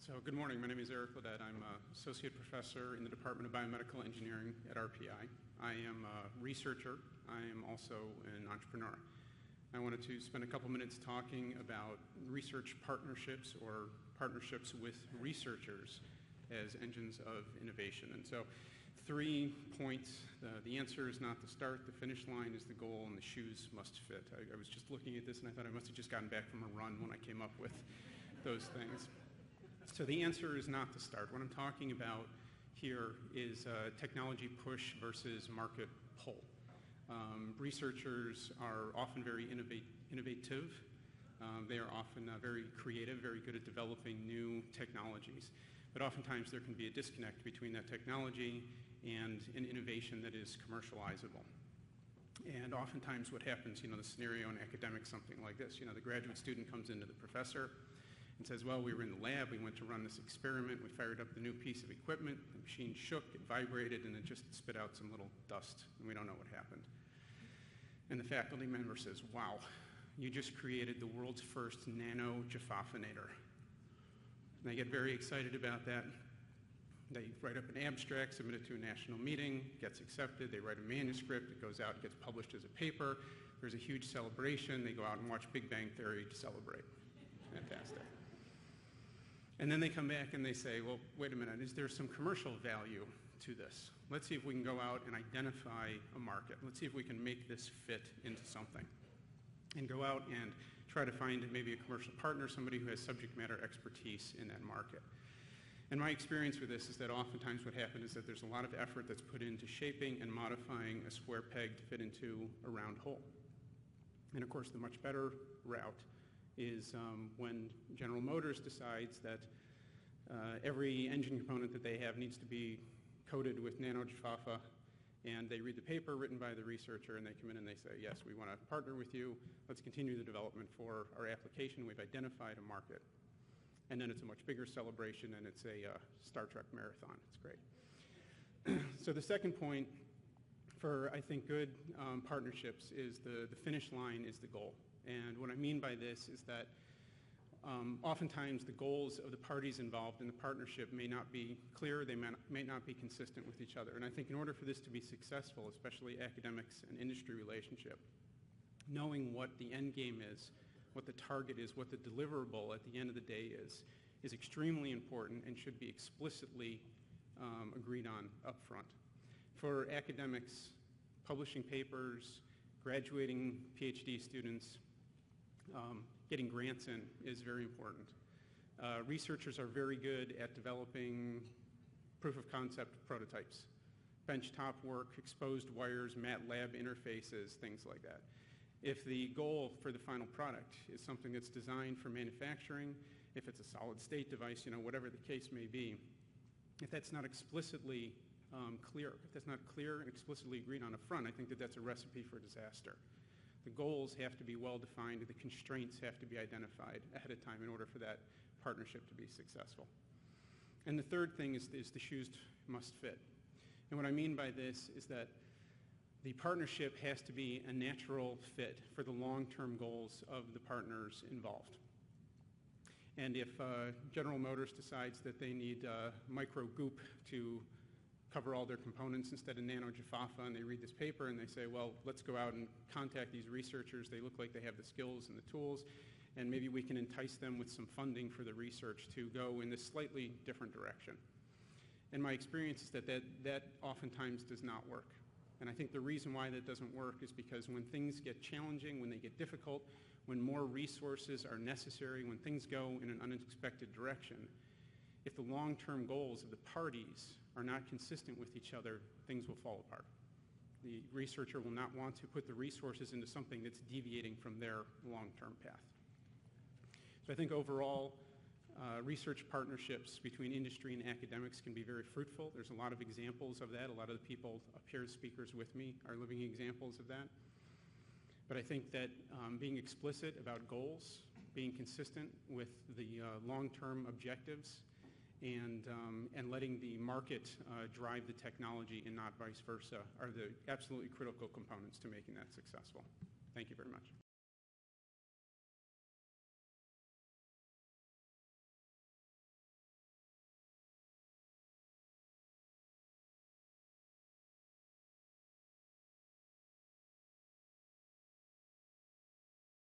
So good morning. My name is Eric Ledet. I'm an associate professor in the Department of Biomedical Engineering at RPI. I am a researcher. I am also an entrepreneur. I wanted to spend a couple minutes talking about research partnerships or partnerships with researchers as engines of innovation. And so 3 points. The answer is not the start, the finish line is the goal, and the shoes must fit. I was just looking at this and I thought I must have just gotten back from a run when I came up with those things. So the answer is not the start. What I'm talking about here is technology push versus market pull. Researchers are often very innovative. They are often very creative, very good at developing new technologies. But oftentimes there can be a disconnect between that technology and an innovation that is commercializable. And oftentimes what happens, the scenario in academics, something like this, the graduate student comes into the professor and says, well, we were in the lab, we went to run this experiment, we fired up the new piece of equipment, the machine shook, it vibrated, and it just spit out some little dust, and we don't know what happened. And the faculty member says, wow, you just created the world's first nano-jafoffinator. And they get very excited about that. They write up an abstract, submit it to a national meeting, gets accepted, they write a manuscript, it goes out, it gets published as a paper, there's a huge celebration, they go out and watch Big Bang Theory to celebrate. Fantastic. And then they come back and they say, well, wait a minute, is there some commercial value to this? Let's see if we can go out and identify a market. Let's see if we can make this fit into something. And go out and try to find maybe a commercial partner, somebody who has subject matter expertise in that market. And my experience with this is that oftentimes what happens is that there's a lot of effort that's put into shaping and modifying a square peg to fit into a round hole. And of course, the much better route is when General Motors decides that every engine component that they have needs to be coated with nano-jaffa, and they read the paper written by the researcher, and they come in and they say, yes, we want to partner with you. Let's continue the development for our application. We've identified a market. And then it's a much bigger celebration, and it's a Star Trek marathon. It's great. So the second point for, I think, good partnerships is the finish line is the goal. And what I mean by this is that oftentimes the goals of the parties involved in the partnership may not be clear, they may not be consistent with each other. And I think in order for this to be successful, especially academics and industry relationship, knowing what the end game is, what the target is, what the deliverable at the end of the day is extremely important and should be explicitly agreed on up front. For academics, publishing papers, graduating Ph.D. students, getting grants in is very important. Researchers are very good at developing proof of concept prototypes, benchtop work, exposed wires, MATLAB interfaces, things like that. If the goal for the final product is something that's designed for manufacturing, if it's a solid state device, whatever the case may be, if that's not explicitly clear, if that's not clear and explicitly agreed on up front, I think that that's a recipe for disaster. The goals have to be well defined, the constraints have to be identified ahead of time in order for that partnership to be successful. And the third thing is the shoes must fit. And what I mean by this is that the partnership has to be a natural fit for the long-term goals of the partners involved. And if General Motors decides that they need micro goop to cover all their components instead of nano-jaffa, and they read this paper and they say, well, let's go out and contact these researchers. They look like they have the skills and the tools, and maybe we can entice them with some funding for the research to go in this slightly different direction. And my experience is that oftentimes does not work. And I think the reason why that doesn't work is because when things get challenging, when they get difficult, when more resources are necessary, when things go in an unexpected direction, if the long-term goals of the parties are not consistent with each other, things will fall apart. The researcher will not want to put the resources into something that's deviating from their long-term path. So I think overall, research partnerships between industry and academics can be very fruitful. There's a lot of examples of that. A lot of the people up here as speakers with me are living examples of that. But I think that being explicit about goals, being consistent with the long-term objectives, and letting the market drive the technology and not vice versa are the absolutely critical components to making that successful. Thank you very much.